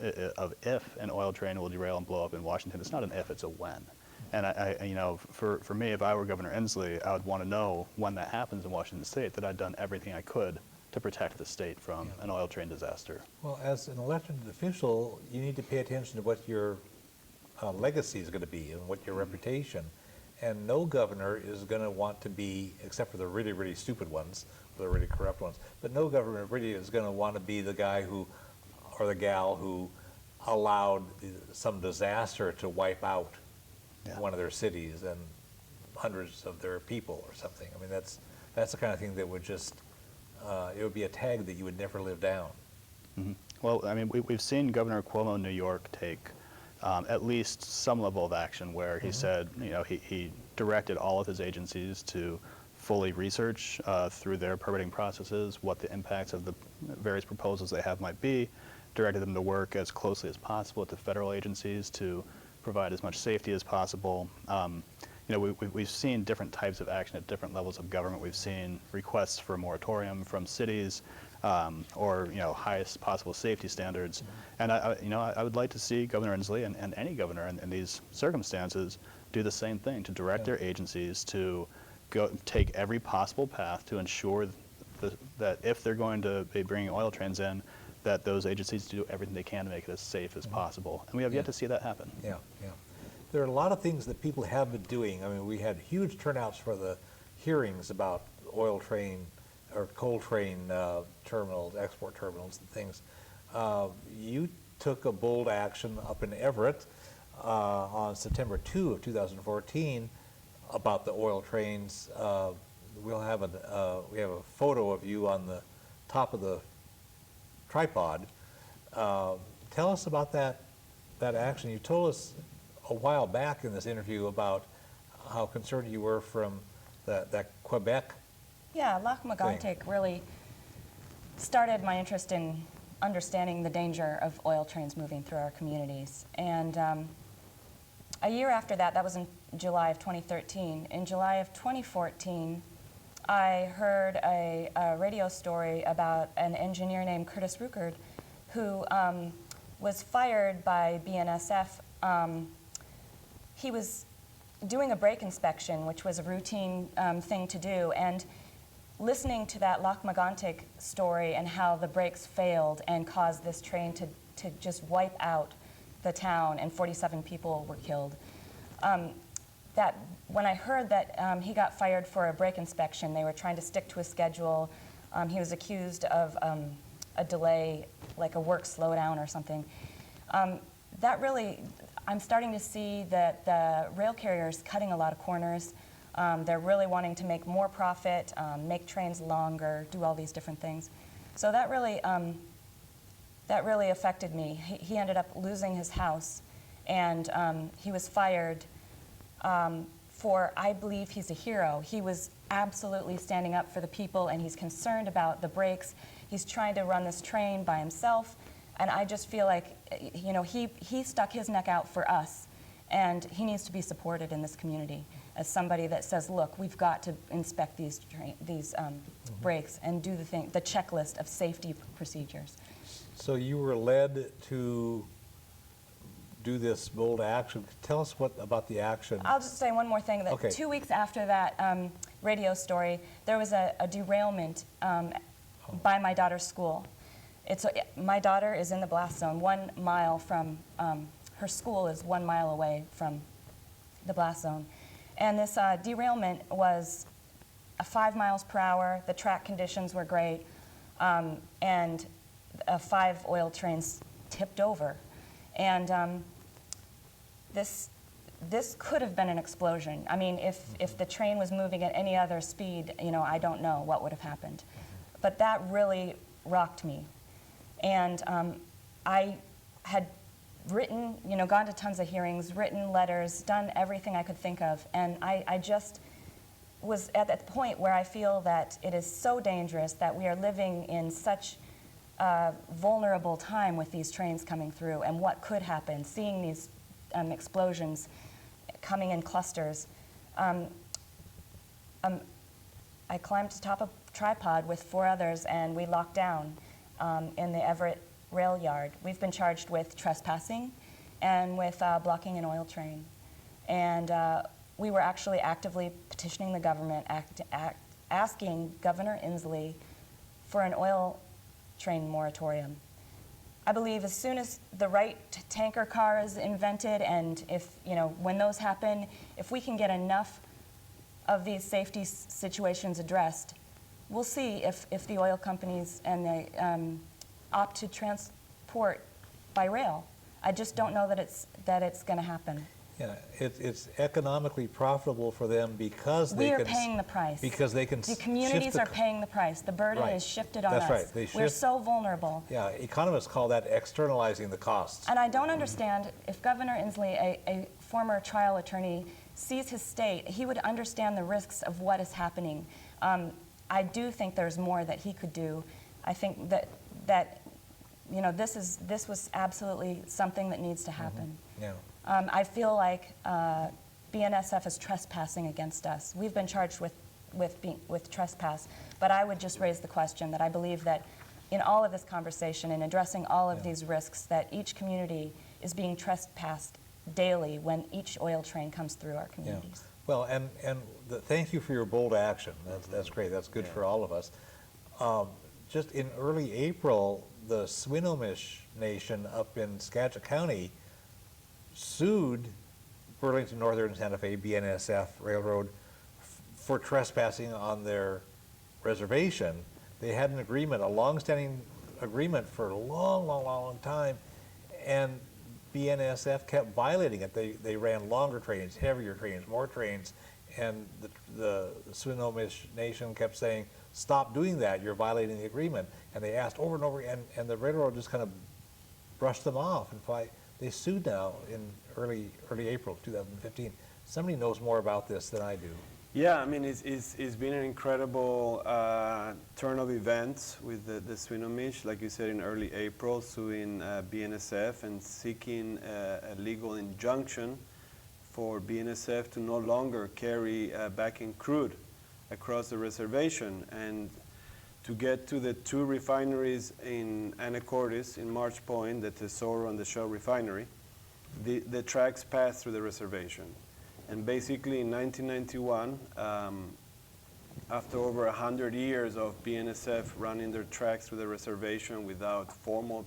if an oil train will derail and blow up in Washington, it's not an if, it's a when. And you know, for me, if I were Governor Inslee, I would want to know when that happens in Washington State, that I'd done everything I could to protect the state from an oil train disaster. Well, as an elected official, you need to pay attention to what your legacy is going to be and what your reputation. And no governor is going to want to be, except for the really, really stupid ones, the really corrupt ones, but no governor really is going to want to be the guy who, or the gal who allowed some disaster to wipe out one of their cities and hundreds of their people or something. I mean, that's the kind of thing that would just, it would be a tag that you would never live down. Mm-hmm. Well, I mean, we've seen Governor Cuomo in New York take at least some level of action where he said, you know, he directed all of his agencies to fully research through their permitting processes what the impacts of the various proposals they have might be, directed them to work as closely as possible with the federal agencies to provide as much safety as possible. You know, we've seen different types of action at different levels of government. We've seen requests for a moratorium from cities, or, you know, highest possible safety standards. And I would like to see Governor Inslee and any governor in these circumstances do the same thing, to direct their agencies to take every possible path to ensure that if they're going to be bringing oil trains in, that those agencies do everything they can to make it as safe as possible. And we have yet to see that happen. Yeah, yeah. There are a lot of things that people have been doing. I mean, we had huge turnouts for the hearings about oil train or coal train terminals, export terminals and things. You took a bold action up in Everett on September 2 of 2014 about the oil trains. We have a photo of you on the top of the tripod. Tell us about that action. You told us a while back in this interview about how concerned you were from that Quebec. Yeah, Lac Megantic really started my interest in understanding the danger of oil trains moving through our communities. And a year after that, that was in July of 2013. In July of 2014, I heard a radio story about an engineer named Curtis Ruckert who was fired by BNSF. He was doing a brake inspection, which was a routine thing to do, and listening to that Lac Megantic story and how the brakes failed and caused this train to just wipe out the town and 47 people were killed. That when I heard that he got fired for a brake inspection, they were trying to stick to a schedule. He was accused of a delay, like a work slowdown or something. That really, I'm starting to see that the rail carriers cutting a lot of corners. They're really wanting to make more profit, make trains longer, do all these different things. So that really affected me. He ended up losing his house, and he was fired for, I believe he's a hero. He was absolutely standing up for the people, and he's concerned about the brakes. He's trying to run this train by himself, and I just feel like, you know, he stuck his neck out for us, and he needs to be supported in this community as somebody that says, look, we've got to inspect these brakes and do the checklist of safety procedures. So you were led to do this bold action. Tell us about the action. I'll just say one more thing. That Okay. 2 weeks after that radio story, there was a derailment by my daughter's school. My daughter is in the blast zone, 1 mile from, her school is 1 mile away from the blast zone. And this derailment was 5 miles per hour. The track conditions were great, and 5 oil trains tipped over. And this could have been an explosion. I mean, if the train was moving at any other speed, you know, I don't know what would have happened. But that really rocked me. And I had written, you know, gone to tons of hearings, written letters, done everything I could think of, and I just was at that point where I feel that it is so dangerous that we are living in such a vulnerable time with these trains coming through and what could happen, seeing these explosions coming in clusters. I climbed to the top of a tripod with 4 others, and we locked down in the Everett rail yard. We've been charged with trespassing and with blocking an oil train. And we were actually actively petitioning the government, asking Governor Inslee for an oil train moratorium. I believe as soon as the right tanker car is invented, and if, when those happen, if we can get enough of these safety situations addressed, we'll see if the oil companies and they opt to transport by rail. I just don't know that it's going to happen. Yeah, it's economically profitable for them because they We are paying the price. Because they can The communities are paying the price. The burden Right. is shifted on That's us. right. They We're shift- so vulnerable. Yeah, economists call that externalizing the costs. And I don't understand if Governor Inslee, a former trial attorney, sees his state, he would understand the risks of what is happening. I do think there's more that he could do. I think that this was absolutely something that needs to happen. Yeah. I feel like BNSF is trespassing against us. We've been charged with trespass, but I would just raise the question that I believe that in all of this conversation and addressing all of these risks, that each community is being trespassed daily when each oil train comes through our communities. Yeah. Well, and thank you for your bold action. That's great. That's good for all of us. Just in early April, the Swinomish Nation up in Skagit County sued Burlington Northern Santa Fe BNSF Railroad for trespassing on their reservation. They had an agreement, a long-standing agreement for a long time, and BNSF kept violating it. They ran longer trains, heavier trains, more trains, and the Swinomish Nation kept saying, stop doing that, you're violating the agreement. And they asked over and over, and the railroad just kind of brushed them off. And they sued now in early April of 2015. Somebody knows more about this than I do. Yeah, I mean, it's been an incredible turn of events with the Swinomish, like you said, in early April, suing BNSF and seeking a legal injunction for BNSF to no longer carry back-in crude across the reservation, and to get to the 2 refineries in Anacortes, in March Point, the Tesoro and the Shell refinery. The tracks pass through the reservation. And basically in 1991, after over 100 years of BNSF running their tracks through the reservation without formal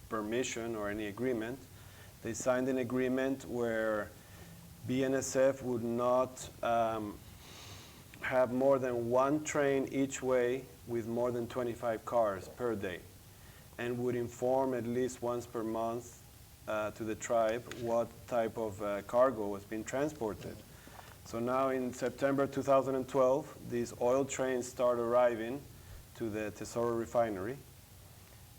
permission or any agreement, they signed an agreement where BNSF would not have more than 1 train each way with more than 25 cars per day, and would inform at least once per month to the tribe what type of cargo was being transported. So now in September 2012, these oil trains start arriving to the Tesoro refinery,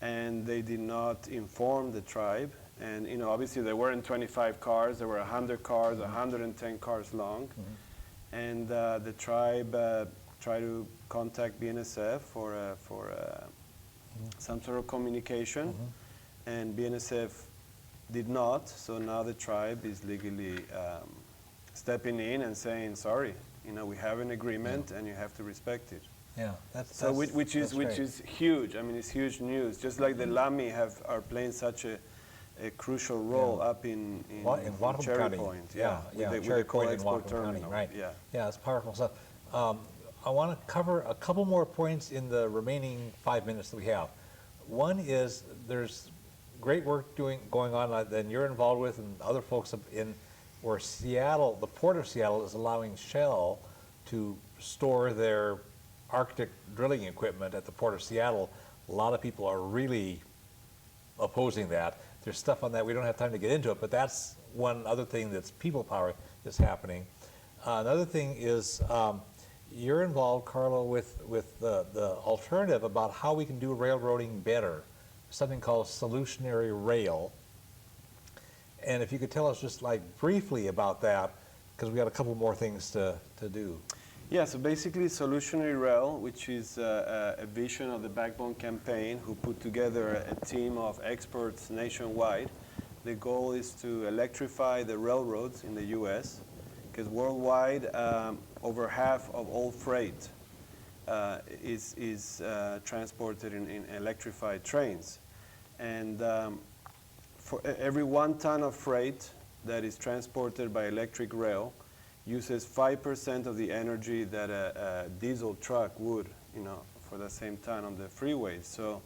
and they did not inform the tribe. And obviously there weren't 25 cars, there were 100 cars, 110 cars long. And the tribe tried to contact BNSF for some sort of communication, and BNSF did not. So now the tribe is legally stepping in and saying, sorry, we have an agreement and you have to respect it. Yeah, which is huge. I mean, it's huge news. Just like the Lamy are playing such a crucial role up in Whatcom Cherry County. Point. With the Cherry coal Point in export Whatcom County, terminal. right. Yeah. It's powerful stuff. I want to cover a couple more points in the remaining 5 minutes that we have. One is there's great work going on that you're involved with, and other folks where Seattle, the Port of Seattle, is allowing Shell to store their Arctic drilling equipment at the Port of Seattle. A lot of people are really opposing that. There's stuff on that. We don't have time to get into it, but that's one other thing that's people power that's happening. Another thing is you're involved, Carlo, with the alternative about how we can do railroading better, something called solutionary rail. And if you could tell us just like briefly about that, because we got a couple more things to do. Yeah, so basically Solutionary Rail, which is a vision of the Backbone Campaign, who put together a team of experts nationwide, the goal is to electrify the railroads in the U.S. because worldwide, over half of all freight is transported in electrified trains. And for every 1 ton of freight that is transported by electric rail uses 5% of the energy that a diesel truck would, for the same ton on the freeways. So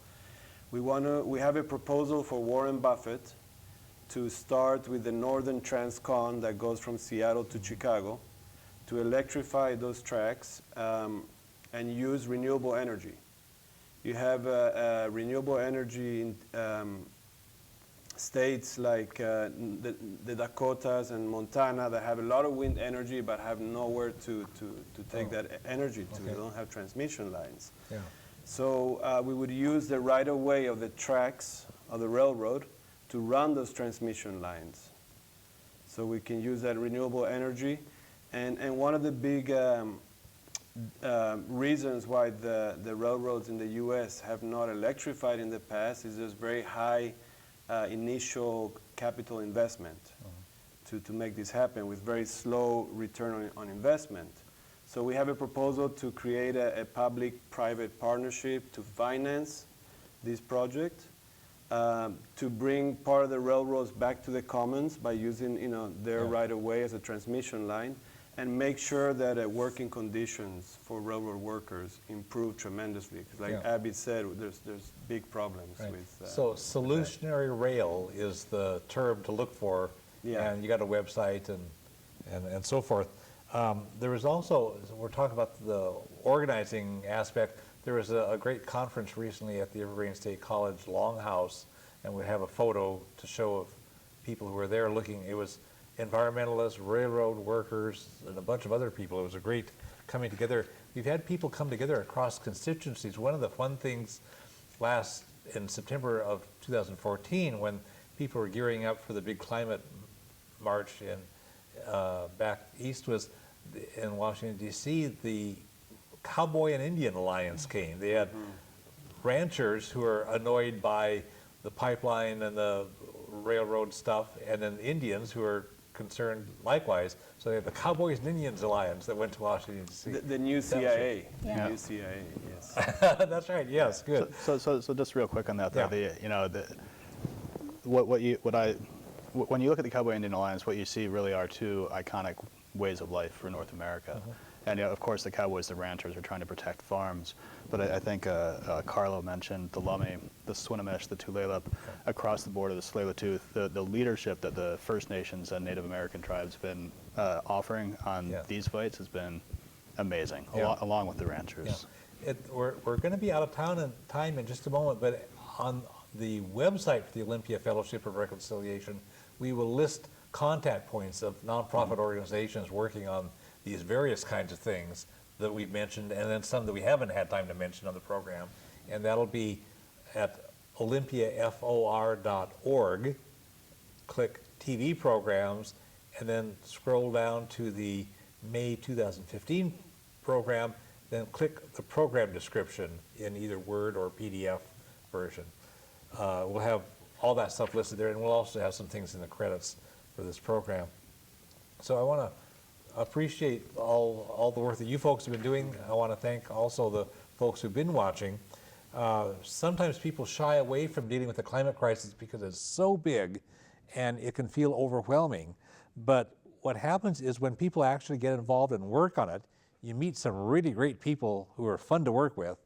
we have a proposal for Warren Buffett to start with the Northern Transcon that goes from Seattle to Chicago to electrify those tracks and use renewable energy. You have renewable energy in states like the Dakotas and Montana that have a lot of wind energy but have nowhere to take that energy to. They don't have transmission lines. Yeah. So we would use the right-of-way of the tracks of the railroad to run those transmission lines. So we can use that renewable energy. And one of the big reasons why the railroads in the U.S. have not electrified in the past is there's very high initial capital investment to make this happen with very slow return on investment. So we have a proposal to create a public-private partnership to finance this project, to bring part of the railroads back to the commons by using their right-of-way as a transmission line, and make sure that working conditions for railroad workers improve tremendously. Because like Abby said, there's big problems with so solutionary rail is the term to look for, and you got a website and so forth. There was also, we're talking about the organizing aspect, there was a great conference recently at the Evergreen State College Longhouse, and we have a photo to show of people who were there looking. It was environmentalists, railroad workers, and a bunch of other people. It was a great coming together. We've had people come together across constituencies. One of the fun things in September of 2014, when people were gearing up for the big climate march back east, was in Washington, D.C., the Cowboy and Indian Alliance came. They had ranchers who are annoyed by the pipeline and the railroad stuff, and then Indians who are concerned likewise. So they had the Cowboys and Indians Alliance that went to Washington, D.C. The new CIA. Yeah. The new CIA, yes. That's right, yes, good. So just real quick on that, though, when you look at the Cowboy Indian Alliance, what you see really are two iconic ways of life for North America. And of course, the Cowboys, the ranchers, are trying to protect farms. But I think Carlo mentioned the Lummi, the Swinomish, the Tulalip, across the border, the Tsleil-Waututh, the leadership that the First Nations and Native American tribes have been offering on these fights has been amazing, along with the ranchers. We're going to be out of time in just a moment, but on the website for the Olympia Fellowship of Reconciliation, we will list contact points of nonprofit organizations working on these various kinds of things that we've mentioned, and then some that we haven't had time to mention on the program. And that'll be at olympiafor.org, click TV programs, and then scroll down to the May 2015 program, then click the program description in either Word or PDF version. We'll have all that stuff listed there, and we'll also have some things in the credits for this program. So I want to appreciate all the work that you folks have been doing. I want to thank also the folks who've been watching. Sometimes people shy away from dealing with the climate crisis because it's so big and it can feel overwhelming. But what happens is when people actually get involved and work on it, you meet some really great people who are fun to work with,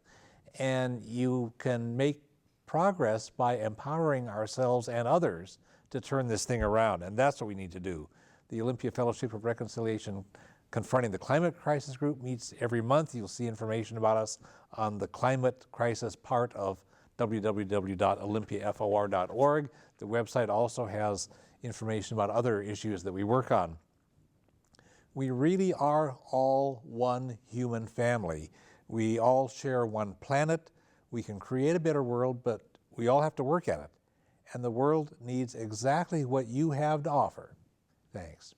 and you can make progress by empowering ourselves and others to turn this thing around, and that's what we need to do. The Olympia Fellowship of Reconciliation Confronting the Climate Crisis group meets every month. You'll see information about us on the climate crisis part of www.olympiafor.org. The website also has information about other issues that we work on. We really are all one human family. We all share one planet. We can create a better world, but we all have to work at it. And the world needs exactly what you have to offer. Thanks.